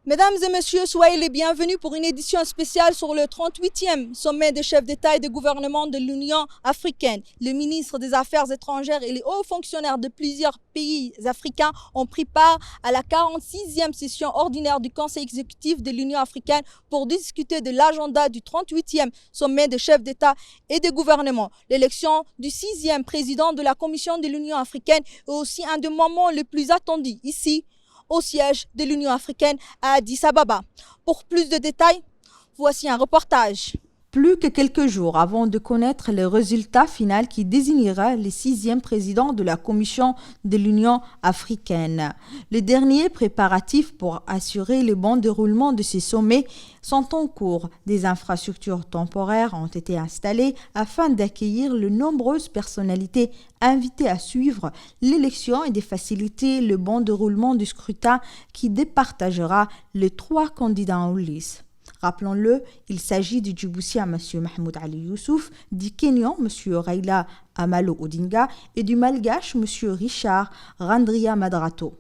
Mesdames et messieurs, soyez les bienvenus pour une édition spéciale sur le 38e sommet des chefs d'État et de gouvernement de l'Union africaine. Le ministre des Affaires étrangères et les hauts fonctionnaires de plusieurs pays africains ont pris part à la 46e session ordinaire du Conseil exécutif de l'Union africaine pour discuter de l'agenda du 38e sommet des chefs d'État et de gouvernement. L'élection du 6e président de la Commission de l'Union africaine est aussi un des moments les plus attendus ici, au siège de l'Union africaine à Addis Ababa. Pour plus de détails, voici un reportage. Plus que quelques jours avant de connaître le résultat final qui désignera le 6e président de la Commission de l'Union africaine. Les derniers préparatifs pour assurer le bon déroulement de ces sommets sont en cours. Des infrastructures temporaires ont été installées afin d'accueillir les nombreuses personnalités invitées à suivre l'élection et de faciliter le bon déroulement du scrutin qui départagera les 3 candidats en lice. Rappelons-le, il s'agit du Djiboutien M. Mahmoud Ali Youssouf, du Kenyan M. Raila Amalo Odinga et du Malgache M. Richard Randria Madrato.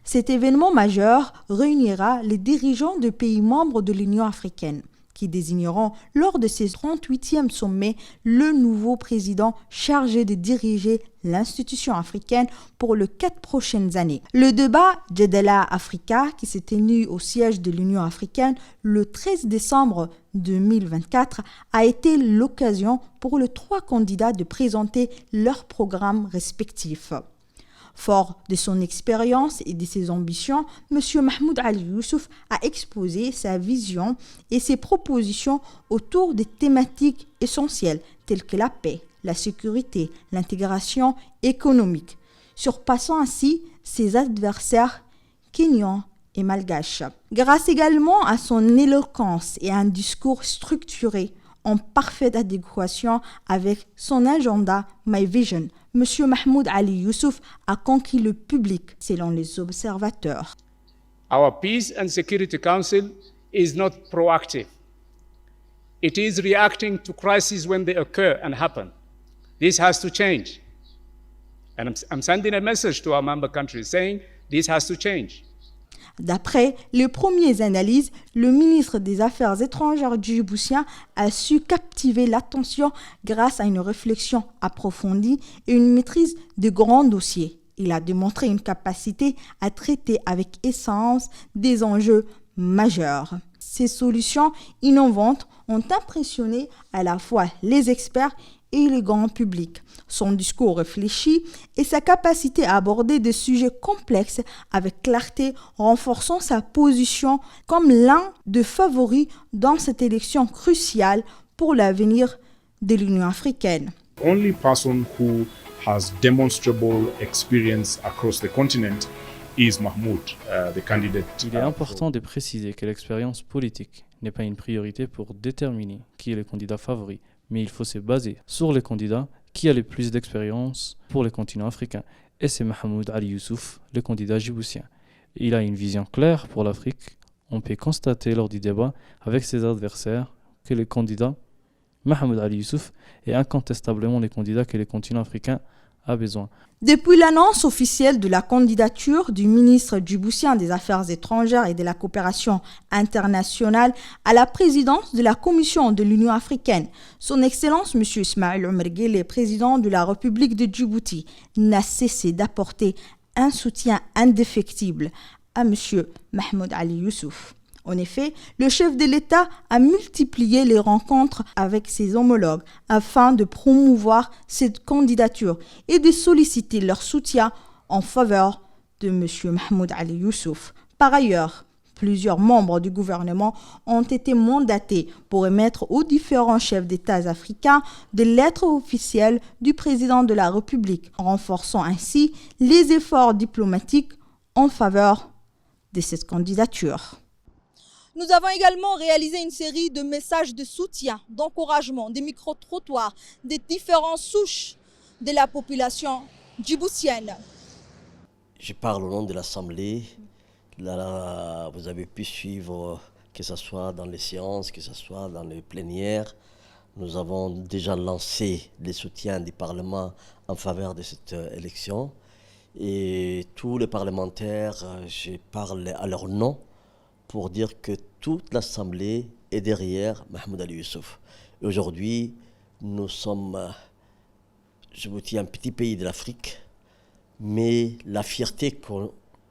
Cet événement majeur réunira les dirigeants de pays membres de l'Union africaine, qui désigneront lors de ces 38e sommets le nouveau président chargé de diriger l'institution africaine pour les 4 prochaines années. Le débat Jadala Africa, qui s'est tenu au siège de l'Union africaine le 13 décembre 2024, a été l'occasion pour les 3 candidats de présenter leurs programmes respectifs. Fort de son expérience et de ses ambitions, M. Mahmoud Ali Youssouf a exposé sa vision et ses propositions autour des thématiques essentielles telles que la paix, la sécurité, l'intégration économique, surpassant ainsi ses adversaires kenyans et malgaches. Grâce également à son éloquence et à un discours structuré en parfaite adéquation avec son agenda My Vision, M. Mahmoud Ali Youssouf a conquis le public, selon les observateurs. Our Peace and Security Council is not proactive. It is reacting to crises when they occur and happen. This has to change. And I'm sending a message to our member countries saying this has to change. D'après les premières analyses, le ministre des Affaires étrangères djiboutien a su captiver l'attention grâce à une réflexion approfondie et une maîtrise de grands dossiers. Il a démontré une capacité à traiter avec essence des enjeux majeurs. Ces solutions innovantes ont impressionné à la fois les experts et le grand public. Son discours réfléchi et sa capacité à aborder des sujets complexes avec clarté, renforçant sa position comme l'un des favoris dans cette élection cruciale pour l'avenir de l'Union africaine. Only person who has demonstrable experience across the continent is Mahmoud, the candidate. Il est important de préciser que l'expérience politique n'est pas une priorité pour déterminer qui est le candidat favori, mais il faut se baser sur les candidats qui a le plus d'expérience pour le continent africain. Et c'est Mahmoud Ali Youssouf, le candidat djiboutien. Il a une vision claire pour l'Afrique. On peut constater lors du débat avec ses adversaires que le candidat Mahmoud Ali Youssouf est incontestablement le candidat que le continent africain a besoin. Depuis l'annonce officielle de la candidature du ministre djiboutien des Affaires étrangères et de la coopération internationale à la présidence de la Commission de l'Union africaine, son Excellence M. Ismaël Omar Guelleh, président de la République de Djibouti, n'a cessé d'apporter un soutien indéfectible à M. Mahmoud Ali Youssouf. En effet, le chef de l'État a multiplié les rencontres avec ses homologues afin de promouvoir cette candidature et de solliciter leur soutien en faveur de M. Mahmoud Ali Youssouf. Par ailleurs, plusieurs membres du gouvernement ont été mandatés pour émettre aux différents chefs d'État africains des lettres officielles du président de la République, renforçant ainsi les efforts diplomatiques en faveur de cette candidature. Nous avons également réalisé une série de messages de soutien, d'encouragement, des micro-trottoirs, des différentes souches de la population djiboutienne. Je parle au nom de l'Assemblée. Là, vous avez pu suivre, que ce soit dans les séances, que ce soit dans les plénières. Nous avons déjà lancé les soutiens du Parlement en faveur de cette élection. Et tous les parlementaires, je parle à leur nom, pour dire que toute l'Assemblée est derrière Mahmoud Ali Youssouf. Et aujourd'hui, nous sommes, Djibouti, un petit pays de l'Afrique, mais la fierté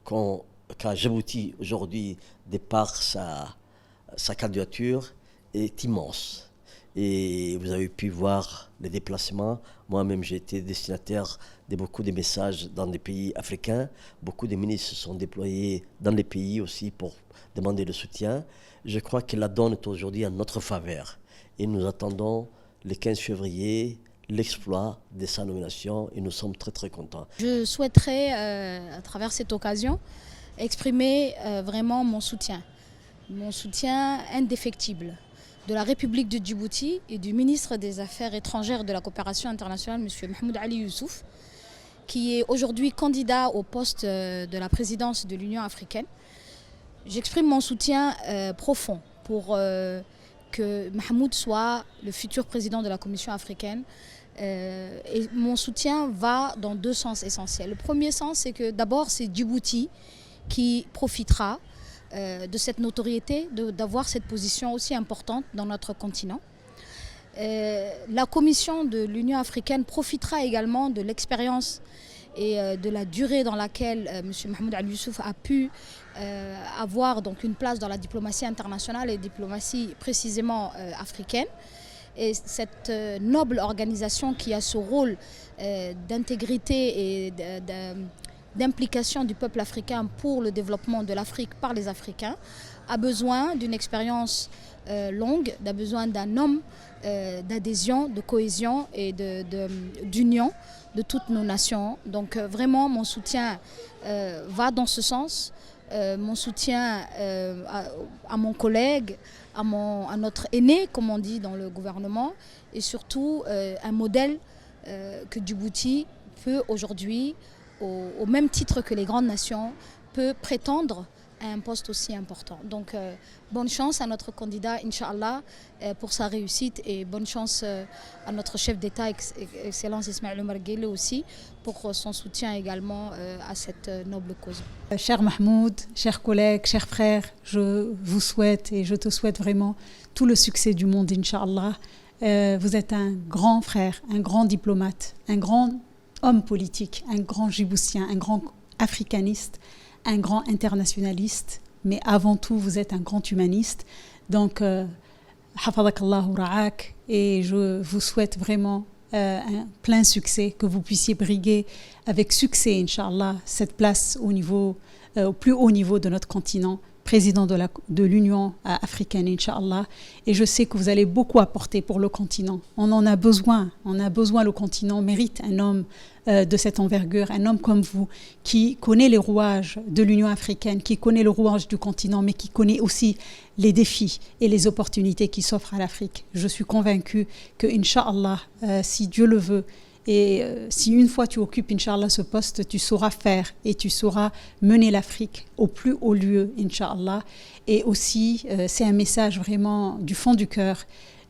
qu'a Djibouti aujourd'hui de par sa candidature est immense. Et vous avez pu voir les déplacements. Moi-même, j'ai été destinataire de beaucoup de messages dans des pays africains. Beaucoup de ministres se sont déployés dans les pays aussi pour demander le soutien. Je crois que la donne est aujourd'hui en notre faveur. Et nous attendons le 15 février l'exploit de sa nomination et nous sommes très très contents. Je souhaiterais, à travers cette occasion, exprimer vraiment mon soutien indéfectible de la République de Djibouti et du ministre des Affaires étrangères et de la coopération internationale, M. Mahmoud Ali Youssouf, qui est aujourd'hui candidat au poste de la présidence de l'Union africaine. J'exprime mon soutien profond pour que Mahmoud soit le futur président de la Commission africaine. Et mon soutien va dans deux sens essentiels. Le premier sens, c'est que d'abord, c'est Djibouti qui profitera de cette notoriété, d'avoir cette position aussi importante dans notre continent. La Commission de l'Union africaine profitera également de l'expérience et de la durée dans laquelle M. Mahmoud Ali Youssouf a pu avoir donc une place dans la diplomatie internationale et diplomatie précisément africaine. Et cette noble organisation qui a ce rôle d'intégrité et d'implication du peuple africain pour le développement de l'Afrique par les Africains a besoin d'une expérience longue, a besoin d'un homme d'adhésion, de cohésion et d'union de toutes nos nations. Donc vraiment mon soutien va dans ce sens. Mon soutien à mon collègue, à notre aîné, comme on dit dans le gouvernement, et surtout un modèle que Djibouti peut aujourd'hui, au même titre que les grandes nations, peut prétendre à un poste aussi important. Donc bonne chance à notre candidat, Inch'Allah, pour sa réussite, et bonne chance à notre chef d'État, Excellence Ismaël Omar Guelleh aussi, pour son soutien également à cette noble cause. Cher Mahmoud, chers collègues, chers frères, je vous souhaite et je te souhaite vraiment tout le succès du monde, Inch'Allah. Vous êtes un grand frère, un grand diplomate, un grand homme politique, un grand Djiboutien, un grand africaniste, un grand internationaliste, mais avant tout, vous êtes un grand humaniste. Donc, hafadakallahu ra'ak, et je vous souhaite vraiment un plein succès, que vous puissiez briguer avec succès, Inch'Allah, cette place au plus haut niveau de notre continent, président de l'Union africaine, Inch'Allah. Et je sais que vous allez beaucoup apporter pour le continent. On en a besoin. Le continent mérite un homme de cette envergure, un homme comme vous, qui connaît les rouages de l'Union africaine, qui connaît le rouage du continent, mais qui connaît aussi les défis et les opportunités qui s'offrent à l'Afrique. Je suis convaincue que, Inch'Allah, si Dieu le veut, et si une fois tu occupes, Inch'Allah, ce poste, tu sauras faire et tu sauras mener l'Afrique au plus haut lieu, Inch'Allah. Et aussi, c'est un message vraiment du fond du cœur.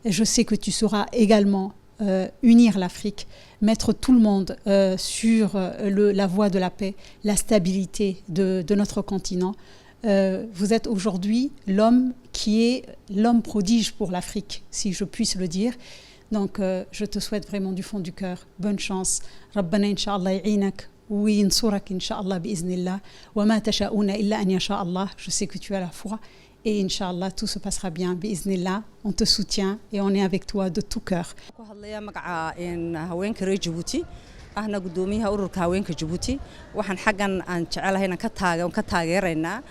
Je sais que tu sauras également unir l'Afrique, mettre tout le monde sur la voie de la paix, la stabilité de notre continent. Vous êtes aujourd'hui l'homme qui est l'homme prodige pour l'Afrique, si je puisse le dire. Donc, je te souhaite vraiment du fond du cœur. Bonne chance. Rabbana, Inch'Allah, ya'inak. وينصرك إن شاء الله بإذن الله وما تشاءون إلا أن يشاء الله. Je sais que tu as la foi et Inch'Allah tout se passera bien بإذن الله. On te soutient et on est avec toi de tout cœur. ahna gudoomiyaha ururka haweenka Djibouti waxaan xagan aan jecelahay inaan ka taageeraynaa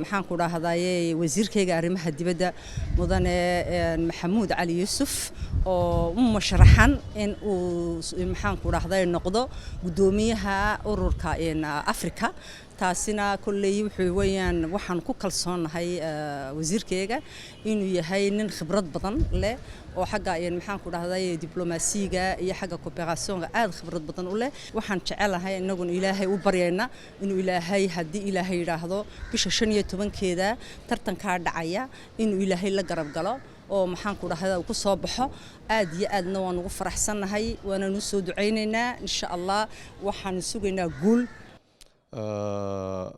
maxaan ku dhaahdaayay wasiirkayga arrimaha dibadda mudane Mahmoud Ali Youssouf oo musharaxan in uu maxaan ku dhaahdaay noqdo gudoomiyaha ururka Afrika taasina kulleey wuxuu weeyaan waxaan ku kalsoonahay wasiirkayga inuu yahay nin khibrad badan leh oo xagga maxaan ku dhaahday diblomaasiga iyo xagga cooperationka aad khibrad badan u leh waxaan jecelahay inaguna ilaahay u baryayna inuu ilaahay hadii ilaahay yiraahdo bisha 15keeda tartanka dhacaya inuu ilaahay la garab galo oo maxaan ku dhaahdaa ku soo baxo aad iyo aadna waan ugu faraxsanahay waana nu soo duceynaynaa insha Allah waxaan sugaynaa guul.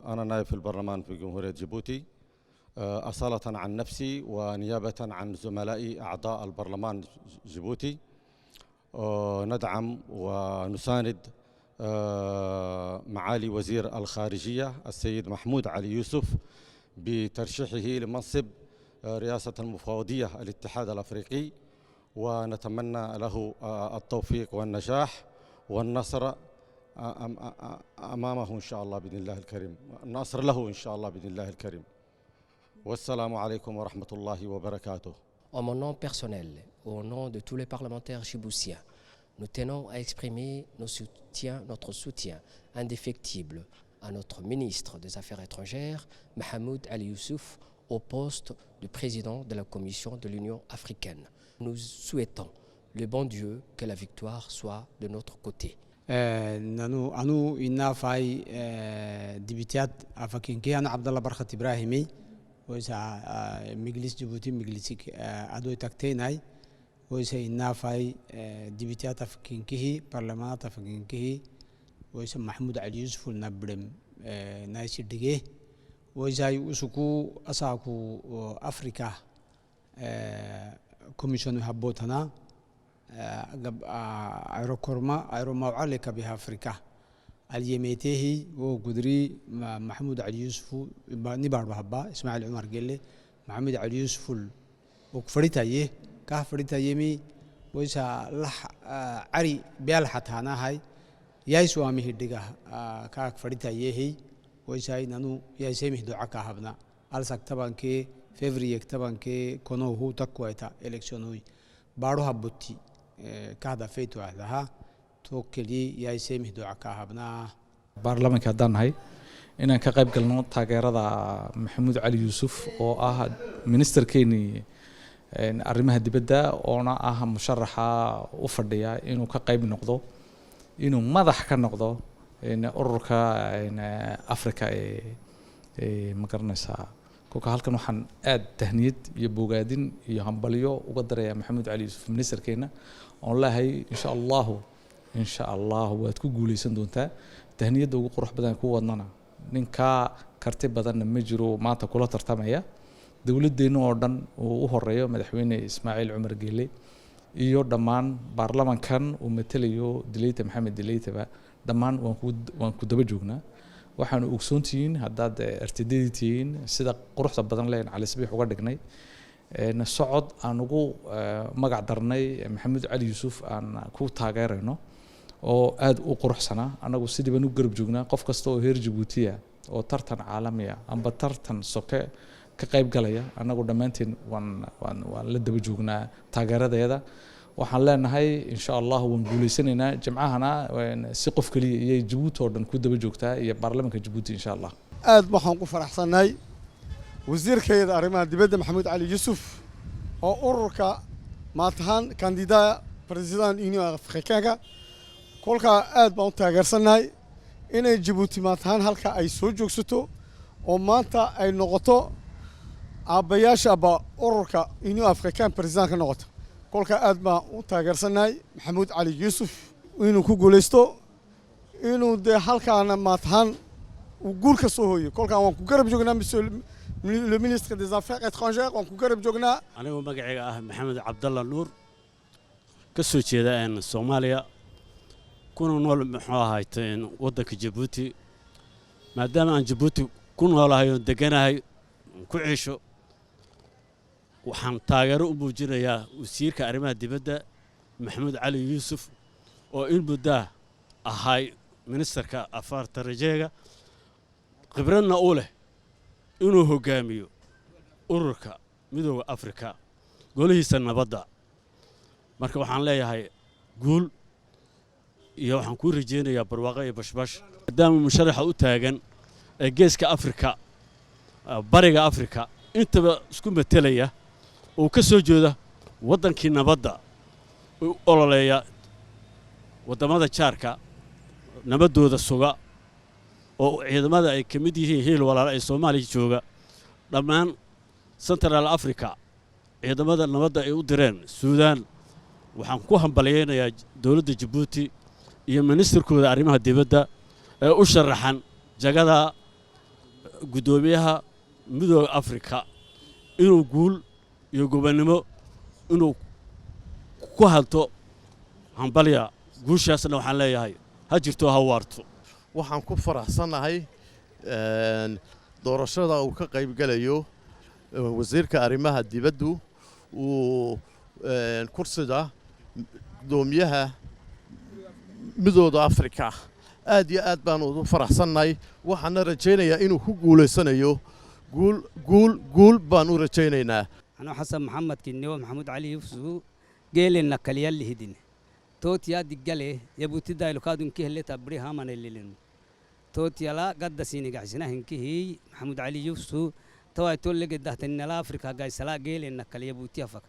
أنا نائب في البرلمان في جمهورية جيبوتي أصالة عن نفسي ونيابة عن زملائي أعضاء البرلمان جيبوتي ندعم ونساند معالي وزير الخارجية السيد محمود علي يوسف بترشيحه لمنصب رئاسة المفوضية الاتحاد الأفريقي، ونتمنى له التوفيق والنجاح والنصر أمامه إن شاء الله بإذن الله الكريم، النصر له إن شاء الله بإذن الله الكريم. والسلام عليكم ورحمة الله وبركاته. En mon nom personnel, au nom de tous les parlementaires djiboutiens, nous tenons à exprimer notre soutien indéfectible à notre ministre des Affaires étrangères, Mahmoud Ali Youssouf, au poste de président de la Commission de l'Union africaine. Nous souhaitons le bon Dieu que la victoire soit de notre côté. أنو إنا فاي ديبيتات أفكينكي أنا عبد الله برخة إبراهيمي ويسا مجلس جيبوتي مجلسك أدوي تكتيناي ويسا إنا فاي ديبيتات أفكينكي برلمان أفكينكي ويسا محمود علي يوسف النبرم نايسي ديجي ويسا يوسكو أساكو أفريكا كوميشن هبوتنا أيرو موعلك بها أفريقيا اليميته وقدري محمود علي يوسف نبار بحبا إسماعيل عمر قال محمود علي يوسف وكفريتا يه كفريتا يمي ويسا لح عري بيالحت هنا هاي يايسو أمي هدقة كفريتا يهي ويسا نانو يايسيمه دعاء كهبنا ألسك طبعا كي فيفري طبعا كي كونو هو تقويتا إلكشن هوي بارو هبوتي كهذا فيتو هذا توكلي يا سيمه دعاء كهبنا baarlamaanka haddaan nahay inaan ka qayb galno taageerada maxamuud cali yuusuf oo ah ministerkeenii arrimaha dibadda oona ah musharaxa u fadhiya inuu ka qayb noqdo inuu madax ka noqdo ururka Afrika ee magaranaysaa kolka halkan waxaan aad tahniyad iyo bogaadin iyo hambalyo uga dareeyaa maxamuud cali yuusuf ministerkeena oo leeyahay insha Allah waad ku guuleysan doontaa tahniyada ugu qurux badan ku wadnana ninka karti badan ma jiro maanta kula tartamaya dawladeena oo dhan oo u horeeyo madaxweyne Ismaaciil Cumar Geele iyo dhammaan baarlamaankan uu matalayo Dilayta Maxamed Dilaytaba dhammaan waan ku daba joognaa waxaan ogsoontihiin haddaad artidaytiin sida quruxda badan leen cali sabiix uga dhignay socod aan ugu magac darnay maxamuud cali yuusuf aan ku taageerayno oo aad u quruxsana anagu sidii baan u garab joognaa qof kasta oo heer Djibouti oo tartan caalami ah amba tartan soke ka qayb galaya anagu dhamaanteen waan la daba joognaa taageeradeeda waxaan leenahay insha Allah waan guuleysanaynaa jamcahana si qof kaliya iyo Djibouti oo dhan ku daba joogtaa iyo baarlamaanka Djibouti insha Allah aad waxaan ku faraxsanahay wasiirkeeda arrimaha dibadda Maxamuud Cali Yuusuf oo ururka maatahan kandidaa president Union Africaine kolka aad baan u taageersanahay inay Djibouti maatahan halka ay soo joogsato oo maanta ay noqoto aabayaasha ururka Union Africaine president ka noqoto kolka aad baan u taageersanahay Maxamuud Cali Yuusuf inuu ku guuleysto inuu de halkaana maatahan uu guul ka soo hooyo kolka waan ku garab joognaa monsieur le ministre des Affaires étrangères waan ku garab joognaa anigu magacayga ah Maxamed Cabdalla Nuur ka soo jeeda Soomaaliya kuna nool muxuu ahaayeen wadanka Djibouti maadaama aan Djibouti ku noolahay oo deganahay ku ciisho waxaan taageero u muujinayaa wasiirka arrimaha dibadda Maxamuud Cali Yuusuf oo in muddo ahay ministerka afaarta rajeega khibradna u leh inuu hogaamiyo ururka midowga Afrika golihiisa nabadda marka waxaan leeyahay guul iyo waxaan ku rajeynayaa barwaaqo iyo bashbash maadaama musharaxa u taagan ee geeska Afrika bariga Afrika intaba isku metelaya oo ka soo jeeda wadankii nabadda oo ololeeya wadamada jaarka nabadooda suga oo ciidamada ay kamid yihiin heel walaal ay Soomaaliya jooga dhammaan Central Africa ciidamada nabadda ay u direen Suudaan waxaan ku hambalyeeynaa dawladda Djibouti iyo ministerkooda arrimaha dibadda ee u sharaxan jagada gudoomiyaha midooda afrika inuu guul iyo gobonnimo inuu ku halto hambalya guushaasna waxaan leeyahay ha jirto ha waarto. waxaan ku faraxsanahay doorashada uu ka qayb galayo wasiirka arrimaha dibaddu uu kursiga gudoomiyaha midooda afrika aad iyo aad baan ugu faraxsanahay waxaana rajaynayaa inuu ku guuleysanayo guul baan u rajaynaynaa. أنا حسن محمد كنيو محمود علي يفسو قال لنا كليال لهدين توت يا دجالة يبوتي دا لكادون كه اللي تبريها من الليلين توت يلا قد سيني قاعسنا هنكي هي محمود علي يفسو توا يقول لك ده تنلا أفريقيا قاعد سلا قال لنا كلي يبوتي أفك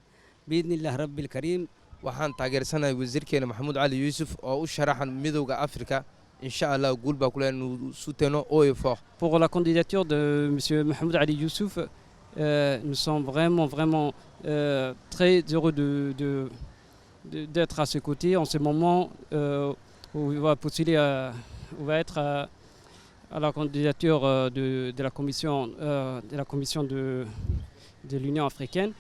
بإذن الله رب الكريم. waxaan taageersanay wasiirkeena Maxamuud Cali Yuusuf oo u sharaxan midowga Afrika inshallah guul baa kula inuu soutenons haut et fort. Pour la candidature de monsieur Mahmoud Ali Youssouf, nous sommes vraiment très heureux d'être à ses côtés en ce moment où il va postuler où va être à la candidature de la commission de l'Union africaine.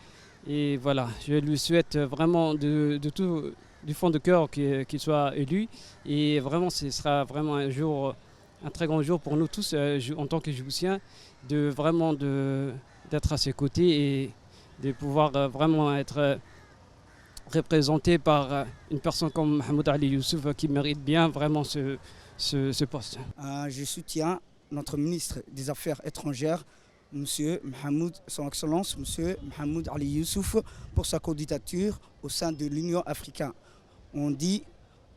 Et voilà, je lui souhaite vraiment de tout du fond de cœur qu'il soit élu. Et vraiment, ce sera vraiment un très grand jour pour nous tous en tant que Djiboutiens, d'être à ses côtés et de pouvoir vraiment être représenté par une personne comme Mahmoud Ali Youssouf qui mérite bien vraiment ce poste. Je soutiens notre ministre des Affaires étrangères, Monsieur Mohamed, Son Excellence, Monsieur Mahmoud Ali Youssouf, pour sa candidature au sein de l'Union africaine. On dit,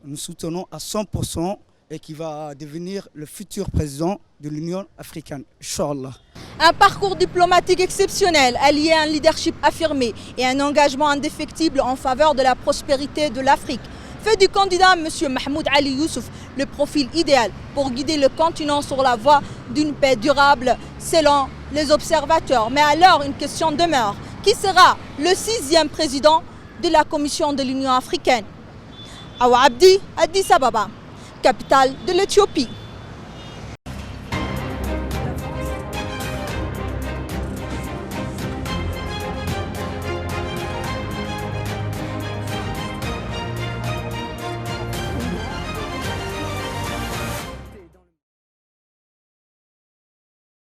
nous soutenons à 100% et qui va devenir le futur président de l'Union africaine, Inch'Allah. Un parcours diplomatique exceptionnel, allié à un leadership affirmé et un engagement indéfectible en faveur de la prospérité de l'Afrique, fait du candidat M. Mahmoud Ali Youssouf le profil idéal pour guider le continent sur la voie d'une paix durable, selon les observateurs. Mais alors, une question demeure. Qui sera le 6e président de la Commission de l'Union africaine? Awa Abdi, Addis Ababa, capitale de l'Éthiopie.